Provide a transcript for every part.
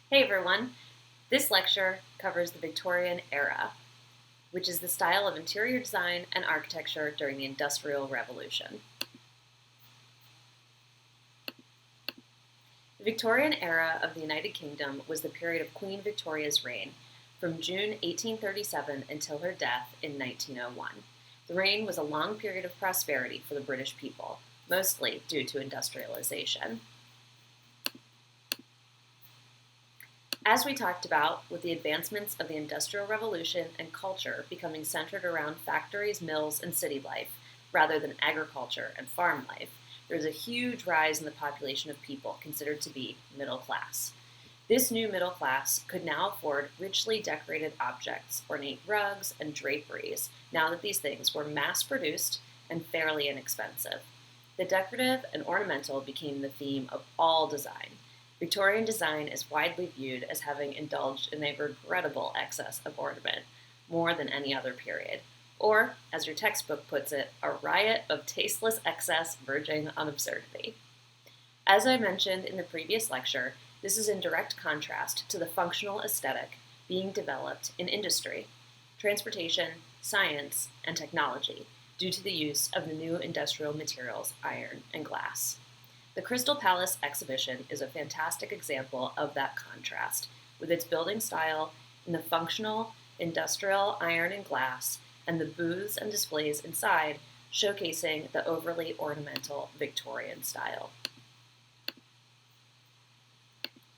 Hey everyone! This lecture covers the Victorian era, which is the style of interior design and architecture during the Industrial Revolution. The Victorian era of the United Kingdom was the period of Queen Victoria's reign, from June 1837 until her death in 1901. The reign was a long period of prosperity for the British people, mostly due to industrialization. As we talked about, with the advancements of the Industrial Revolution and culture becoming centered around factories, mills, and city life, rather than agriculture and farm life, there was a huge rise in the population of people considered to be middle class. This new middle class could now afford richly decorated objects, ornate rugs, and draperies, now that these things were mass-produced and fairly inexpensive. The decorative and ornamental became the theme of all design. Victorian design is widely viewed as having indulged in a regrettable excess of ornament, more than any other period, or, as your textbook puts it, a riot of tasteless excess verging on absurdity. As I mentioned in the previous lecture, this is in direct contrast to the functional aesthetic being developed in industry, transportation, science, and technology, due to the use of the new industrial materials, iron and glass. The Crystal Palace exhibition is a fantastic example of that contrast, with its building style in the functional, industrial iron and glass, and the booths and displays inside showcasing the overly ornamental Victorian style.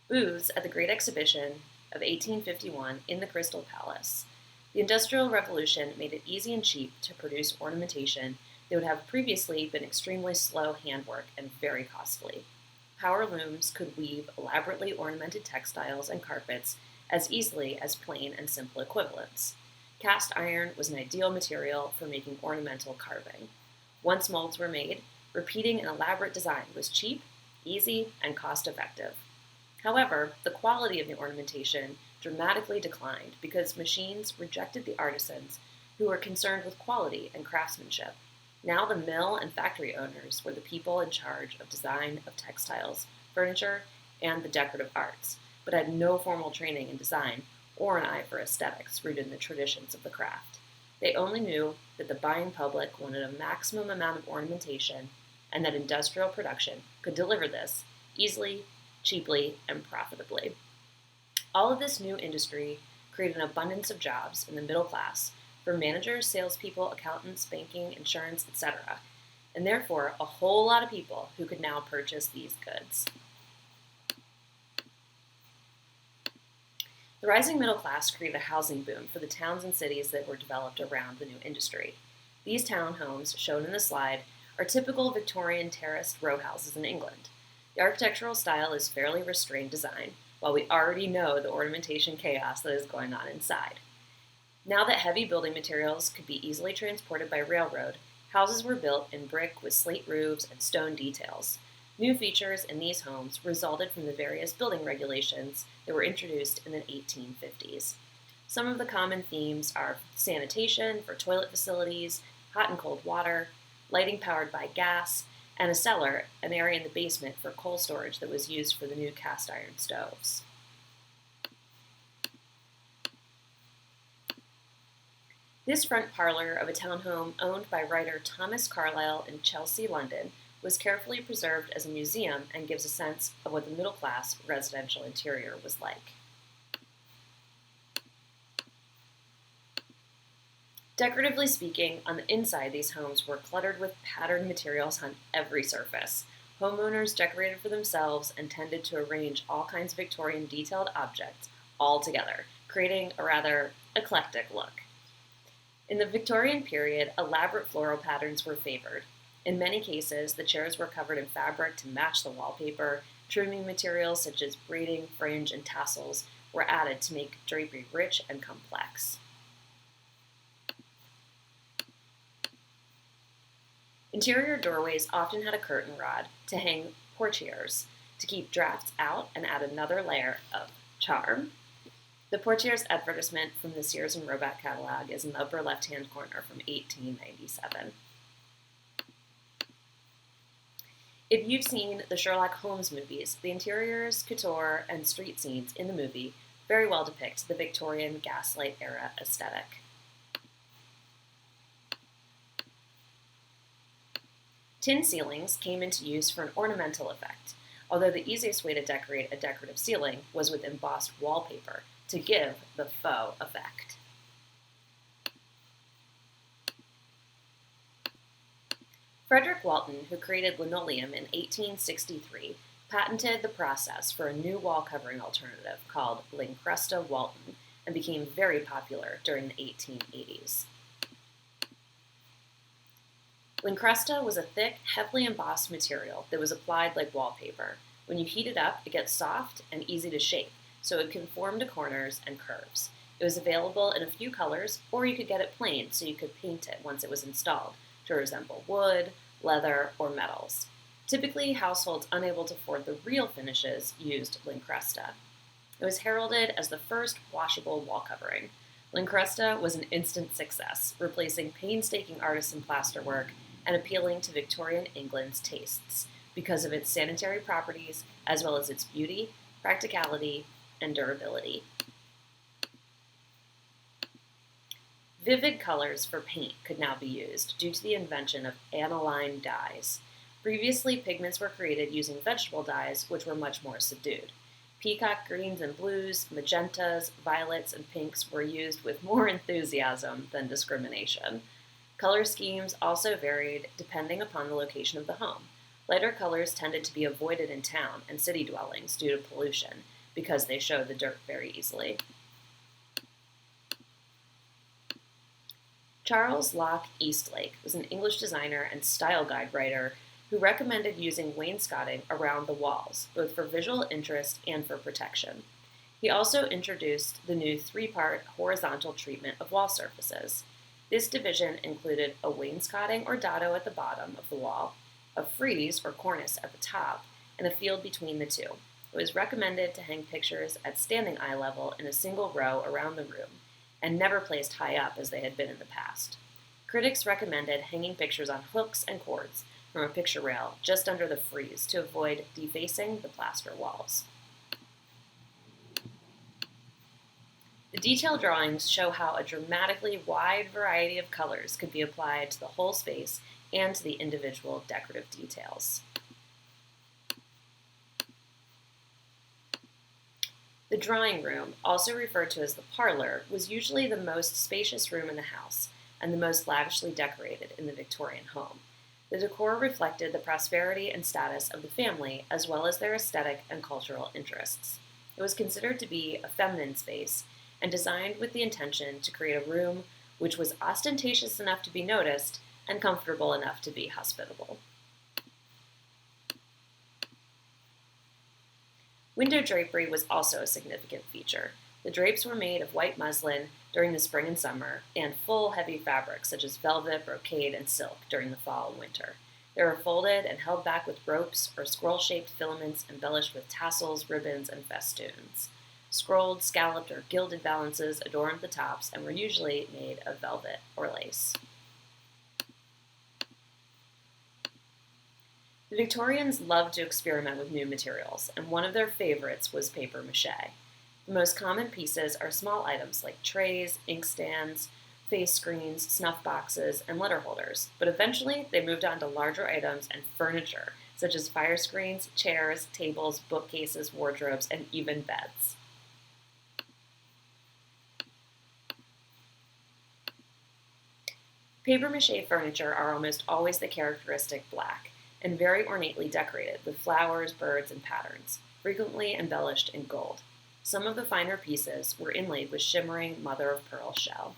Booths at the Great Exhibition of 1851 in the Crystal Palace. The Industrial Revolution made it easy and cheap to produce ornamentation that would have previously been extremely slow handwork and very costly. Power looms could weave elaborately ornamented textiles and carpets as easily as plain and simple equivalents. Cast iron was an ideal material for making ornamental carving. Once molds were made, repeating an elaborate design was cheap, easy, and cost-effective. However, the quality of the ornamentation dramatically declined because machines rejected the artisans who were concerned with quality and craftsmanship. Now the mill and factory owners were the people in charge of design of textiles, furniture, and the decorative arts, but had no formal training in design or an eye for aesthetics rooted in the traditions of the craft. They only knew that the buying public wanted a maximum amount of ornamentation and that industrial production could deliver this easily, cheaply, and profitably. All of this new industry created an abundance of jobs in the middle class for managers, salespeople, accountants, banking, insurance, etc., and therefore a whole lot of people who could now purchase these goods. The rising middle class created a housing boom for the towns and cities that were developed around the new industry. These townhomes, shown in the slide, are typical Victorian terraced row houses in England. The architectural style is fairly restrained design, while we already know the ornamentation chaos that is going on inside. Now that heavy building materials could be easily transported by railroad, houses were built in brick with slate roofs and stone details. New features in these homes resulted from the various building regulations that were introduced in the 1850s. Some of the common themes are sanitation for toilet facilities, hot and cold water, lighting powered by gas, and a cellar, an area in the basement for coal storage that was used for the new cast iron stoves. This front parlor of a townhome owned by writer Thomas Carlyle in Chelsea, London, was carefully preserved as a museum and gives a sense of what the middle-class residential interior was like. Decoratively speaking, on the inside these homes were cluttered with patterned materials on every surface. Homeowners decorated for themselves and tended to arrange all kinds of Victorian detailed objects all together, creating a rather eclectic look. In the Victorian period, elaborate floral patterns were favored. In many cases, the chairs were covered in fabric to match the wallpaper. Trimming materials such as braiding, fringe, and tassels were added to make drapery rich and complex. Interior doorways often had a curtain rod to hang portieres to keep drafts out and add another layer of charm. The portieres advertisement from the Sears and Roebuck catalog is in the upper left-hand corner from 1897. If you've seen the Sherlock Holmes movies, the interiors, couture, and street scenes in the movie very well depict the Victorian gaslight era aesthetic. Tin ceilings came into use for an ornamental effect, although the easiest way to decorate a decorative ceiling was with embossed wallpaper to give the faux effect. Frederick Walton, who created linoleum in 1863, patented the process for a new wall covering alternative called Lincrusta Walton and became very popular during the 1880s. Lincrusta was a thick, heavily embossed material that was applied like wallpaper. When you heat it up, it gets soft and easy to shape, so it conformed to corners and curves. It was available in a few colors, or you could get it plain so you could paint it once it was installed to resemble wood, leather, or metals. Typically, households unable to afford the real finishes used Lincrusta. It was heralded as the first washable wall covering. Lincrusta was an instant success, replacing painstaking artisan plasterwork and appealing to Victorian England's tastes because of its sanitary properties as well as its beauty, practicality, and durability. Vivid colors for paint could now be used due to the invention of aniline dyes. Previously, pigments were created using vegetable dyes, which were much more subdued. Peacock greens and blues, magentas, violets, and pinks were used with more enthusiasm than discrimination. Color schemes also varied depending upon the location of the home. Lighter colors tended to be avoided in town and city dwellings due to pollution because they show the dirt very easily. Charles Locke Eastlake was an English designer and style guide writer who recommended using wainscoting around the walls, both for visual interest and for protection. He also introduced the new three-part horizontal treatment of wall surfaces. This division included a wainscoting or dado at the bottom of the wall, a frieze or cornice at the top, and a field between the two. It was recommended to hang pictures at standing eye level in a single row around the room, and never placed high up as they had been in the past. Critics recommended hanging pictures on hooks and cords from a picture rail just under the frieze to avoid defacing the plaster walls. The detailed drawings show how a dramatically wide variety of colors could be applied to the whole space and to the individual decorative details. The drawing room, also referred to as the parlor, was usually the most spacious room in the house and the most lavishly decorated in the Victorian home. The decor reflected the prosperity and status of the family as well as their aesthetic and cultural interests. It was considered to be a feminine space and designed with the intention to create a room which was ostentatious enough to be noticed and comfortable enough to be hospitable. Window drapery was also a significant feature. The drapes were made of white muslin during the spring and summer, and full heavy fabrics such as velvet, brocade, and silk during the fall and winter. They were folded and held back with ropes or scroll-shaped filaments embellished with tassels, ribbons, and festoons. Scrolled, scalloped, or gilded valances adorned the tops and were usually made of velvet or lace. The Victorians loved to experiment with new materials, and one of their favorites was paper mache. The most common pieces are small items like trays, inkstands, face screens, snuff boxes, and letter holders, but eventually they moved on to larger items and furniture, such as fire screens, chairs, tables, bookcases, wardrobes, and even beds. Paper mache furniture are almost always the characteristic black, and very ornately decorated with flowers, birds, and patterns, frequently embellished in gold. Some of the finer pieces were inlaid with shimmering mother-of-pearl shell.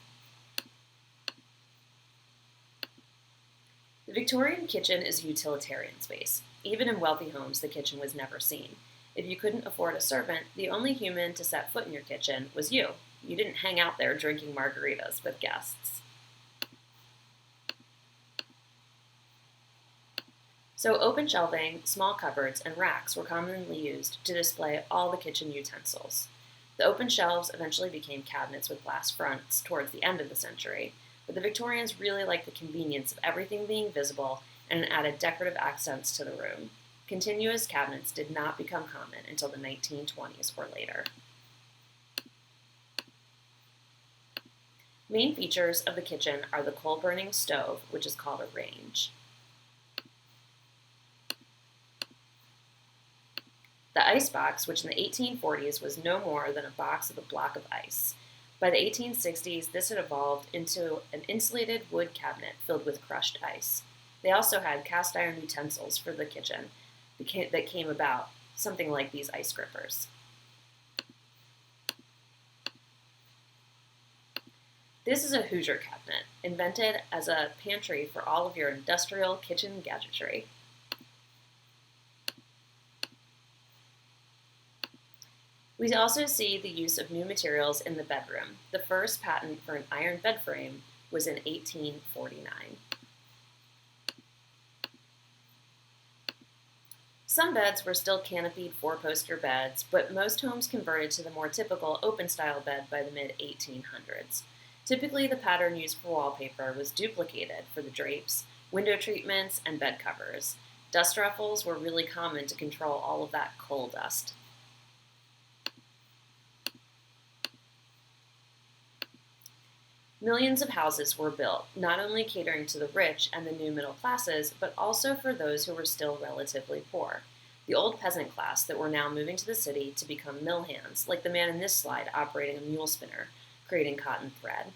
The Victorian kitchen is a utilitarian space. Even in wealthy homes, the kitchen was never seen. If you couldn't afford a servant, the only human to set foot in your kitchen was you. You didn't hang out there drinking margaritas with guests. So open shelving, small cupboards, and racks were commonly used to display all the kitchen utensils. The open shelves eventually became cabinets with glass fronts towards the end of the century, but the Victorians really liked the convenience of everything being visible and added decorative accents to the room. Continuous cabinets did not become common until the 1920s or later. Main features of the kitchen are the coal-burning stove, which is called a range. The icebox, which in the 1840s was no more than a box with a block of ice. By the 1860s, this had evolved into an insulated wood cabinet filled with crushed ice. They also had cast iron utensils for the kitchen that came about, something like these ice grippers. This is a Hoosier cabinet, invented as a pantry for all of your industrial kitchen gadgetry. We also see the use of new materials in the bedroom. The first patent for an iron bed frame was in 1849. Some beds were still canopied four-poster beds, but most homes converted to the more typical open-style bed by the mid-1800s. Typically, the pattern used for wallpaper was duplicated for the drapes, window treatments, and bed covers. Dust ruffles were really common to control all of that coal dust. Millions of houses were built, not only catering to the rich and the new middle classes, but also for those who were still relatively poor. The old peasant class that were now moving to the city to become mill hands, like the man in this slide operating a mule spinner, creating cotton thread.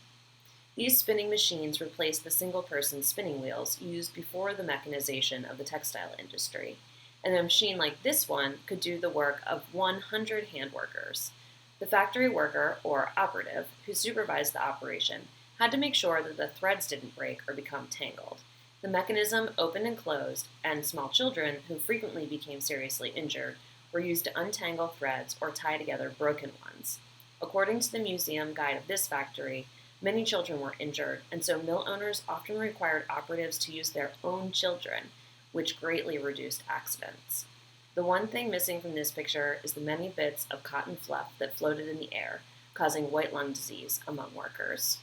These spinning machines replaced the single-person spinning wheels used before the mechanization of the textile industry, and a machine like this one could do the work of 100 hand workers. The factory worker, or operative, who supervised the operation, had to make sure that the threads didn't break or become tangled. The mechanism opened and closed, and small children, who frequently became seriously injured, were used to untangle threads or tie together broken ones. According to the museum guide of this factory, many children were injured, and so mill owners often required operatives to use their own children, which greatly reduced accidents. The one thing missing from this picture is the many bits of cotton fluff that floated in the air, causing white lung disease among workers.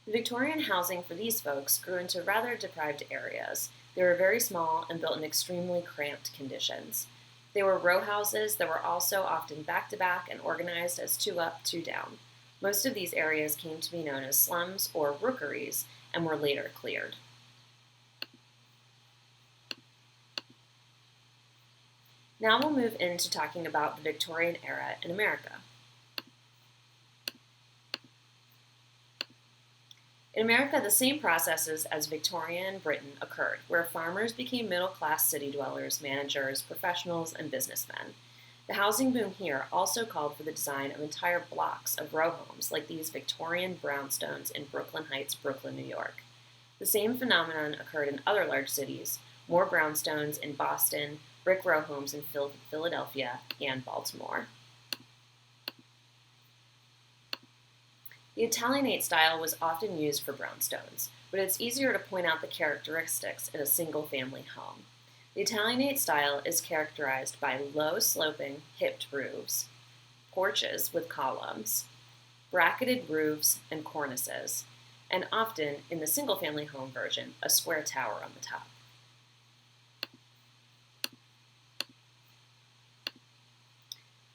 The Victorian housing for these folks grew into rather deprived areas. They were very small and built in extremely cramped conditions. They were row houses that were also often back-to-back and organized as two up, two down. Most of these areas came to be known as slums or rookeries and were later cleared. Now we'll move into talking about the Victorian era in America. In America, the same processes as Victorian Britain occurred, where farmers became middle-class city dwellers, managers, professionals, and businessmen. The housing boom here also called for the design of entire blocks of row homes like these Victorian brownstones in Brooklyn Heights, Brooklyn, New York. The same phenomenon occurred in other large cities, more brownstones in Boston, brick row homes in Philadelphia, and Baltimore. The Italianate style was often used for brownstones, but it's easier to point out the characteristics in a single-family home. The Italianate style is characterized by low-sloping, hipped roofs, porches with columns, bracketed roofs and cornices, and often, in the single-family home version, a square tower on the top.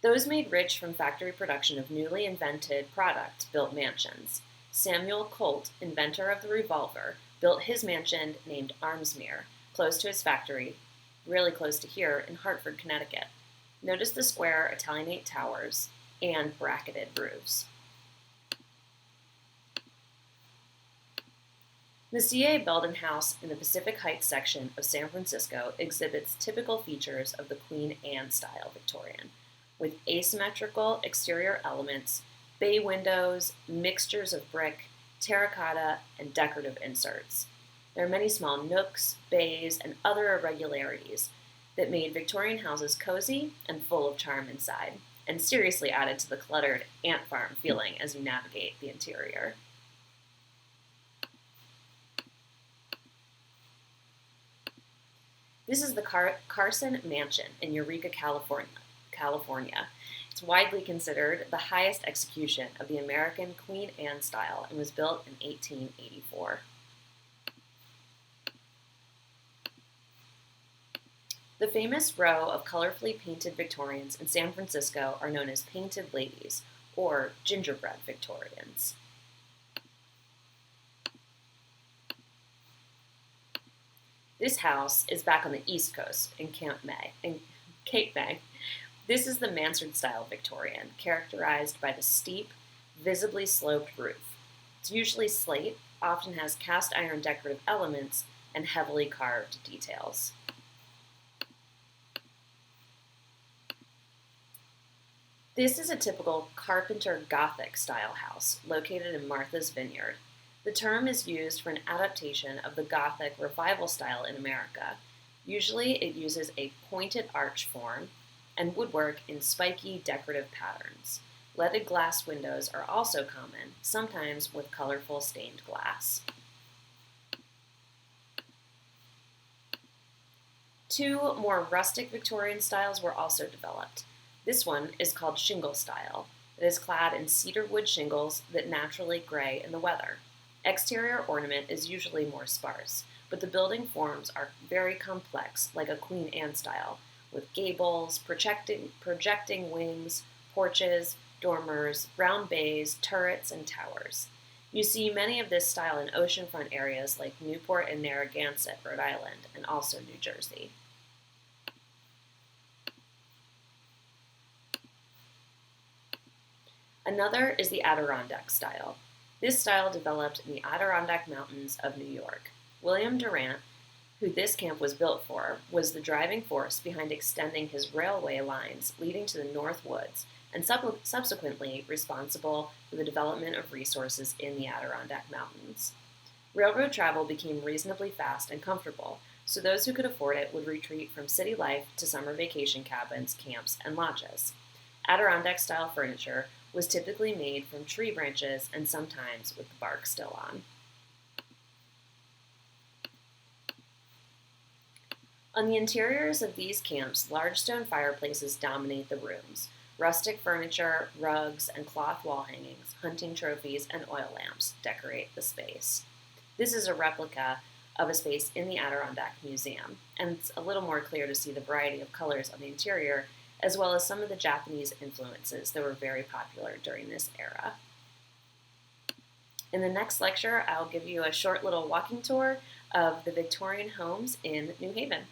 Those made rich from factory production of newly invented product built mansions. Samuel Colt, inventor of the revolver, built his mansion named Armsmere, close to his factory, really close to here in Hartford, Connecticut. Notice the square Italianate towers and bracketed roofs. The C.A. Belden House in the Pacific Heights section of San Francisco exhibits typical features of the Queen Anne style Victorian, with asymmetrical exterior elements, bay windows, mixtures of brick, terracotta, and decorative inserts. There are many small nooks, bays, and other irregularities that made Victorian houses cozy and full of charm inside, and seriously added to the cluttered ant farm feeling as you navigate the interior. This is the Carson Mansion in Eureka, California. It's widely considered the highest execution of the American Queen Anne style and was built in 1884. The famous row of colorfully painted Victorians in San Francisco are known as painted ladies, or gingerbread Victorians. This house is back on the East Coast in Cape May. This is the mansard style Victorian, characterized by the steep, visibly sloped roof. It's usually slate, often has cast iron decorative elements, and heavily carved details. This is a typical Carpenter Gothic style house located in Martha's Vineyard. The term is used for an adaptation of the Gothic revival style in America. Usually it uses a pointed arch form and woodwork in spiky decorative patterns. Leaded glass windows are also common, sometimes with colorful stained glass. Two more rustic Victorian styles were also developed. This one is called shingle style. It is clad in cedar wood shingles that naturally gray in the weather. Exterior ornament is usually more sparse, but the building forms are very complex, like a Queen Anne style, with gables, projecting wings, porches, dormers, round bays, turrets, and towers. You see many of this style in oceanfront areas like Newport and Narragansett, Rhode Island, and also New Jersey. Another is the Adirondack style. This style developed in the Adirondack Mountains of New York. William Durant, who this camp was built for, was the driving force behind extending his railway lines leading to the North Woods, and subsequently responsible for the development of resources in the Adirondack Mountains. Railroad travel became reasonably fast and comfortable, so those who could afford it would retreat from city life to summer vacation cabins, camps, and lodges. Adirondack-style furniture was typically made from tree branches and sometimes with the bark still on. On the interiors of these camps, large stone fireplaces dominate the rooms. Rustic furniture, rugs, and cloth wall hangings, hunting trophies, and oil lamps decorate the space. This is a replica of a space in the Adirondack Museum, and it's a little more clear to see the variety of colors on the interior, as well as some of the Japanese influences that were very popular during this era. In the next lecture, I'll give you a short little walking tour of the Victorian homes in New Haven.